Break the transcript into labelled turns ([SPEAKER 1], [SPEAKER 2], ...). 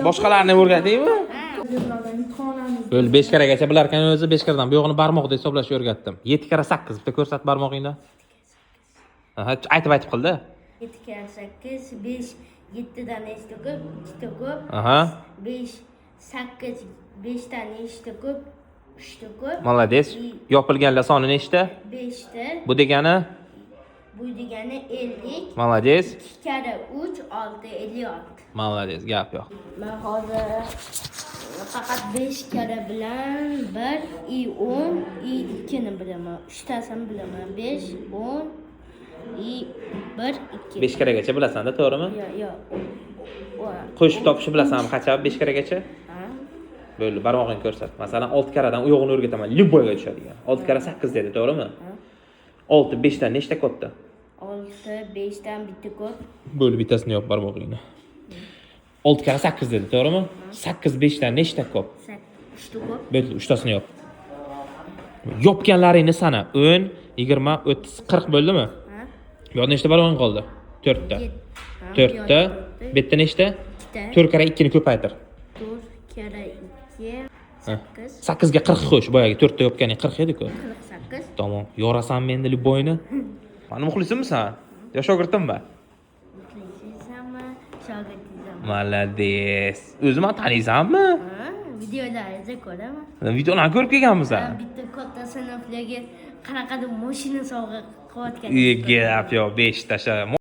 [SPEAKER 1] Boshqalarni o'rgatdingmi? Böyle 5 karagacha bilarkan o'zi 5 karadan bu yo'g'ini barmoqda hisoblashni o'rgatdim. 7 kara 8 bitta ko'rsat barmog'ingda. Ha, aytib qildi.
[SPEAKER 2] 7 kara 8, 5, 7 dan nechta ko'p? 2 ta ko'p.
[SPEAKER 1] Aha.
[SPEAKER 2] 5, 8, 5 dan nechta ko'p? 3 ta ko'p.
[SPEAKER 1] Молодец. Yopilganlar soni nechta?
[SPEAKER 2] 5 ta.
[SPEAKER 1] Bu degani?
[SPEAKER 2] Bu degani 50.
[SPEAKER 1] Молодец.
[SPEAKER 2] 2 kara 3, 6, 56.
[SPEAKER 1] Молодец, gap yo'q.
[SPEAKER 2] Men hozir faqat 5 kara bilan 1, 10, 2 ni bilaman. 3 tasini bilaman. 5, 10, 1, 2.
[SPEAKER 1] 5 karagacha bilasan-da, to'g'rimi?
[SPEAKER 2] Yo'q.
[SPEAKER 1] Qo'shib topishni bilasanmi qancha 5 karagacha?
[SPEAKER 2] Ha?
[SPEAKER 1] Bo'ldi, barmog'ingni ko'rsat. Masalan, 6 karadan u yo'g'ini o'rgataman. Liboyga tushadigan. 6 kara 8 dedi, to'g'rimi? 6 5 dan nechta ko'pda?
[SPEAKER 2] 6, 5 dan bitta ko'p.
[SPEAKER 1] Bo'ldi, bittasini yop barmog'ingni. 6 kara 8 dedi, to'g'rimi? 8 5 dan nechta ko'p?
[SPEAKER 2] 3 ta ko'p.
[SPEAKER 1] Bo'ldi, 3 tasini yop. Yopganlaringni sana 10, 20, 30, 40 bo'ldimi?
[SPEAKER 2] Ha?
[SPEAKER 1] Bu yoqda nechta barmog'ing qoldi? 4 ta. 4 ta. Bitta nechta? 4 kara 2 ni ko'paytir.
[SPEAKER 2] 4 kara 2, 8.
[SPEAKER 1] 8 ga 40 qo'sh. Boyagi 4 ta yopganing 40 edi-ku.
[SPEAKER 2] 48.
[SPEAKER 1] Tamam. Yorasan meni liboyni. Mana muxlisimsan? Yo shogirdimmi?
[SPEAKER 2] Muxlisizmi? Shogirdingizmi?
[SPEAKER 1] Молодец. O'zimni taniysanmi?
[SPEAKER 2] Ha? Videolaringizni ko'raman.
[SPEAKER 1] Videolarni ko'rib kelganmisan?
[SPEAKER 2] Bitta katta sinflarga qanaqadir mashina sovg'a qilayotgan.
[SPEAKER 1] Gap yo'q, 5 tasha.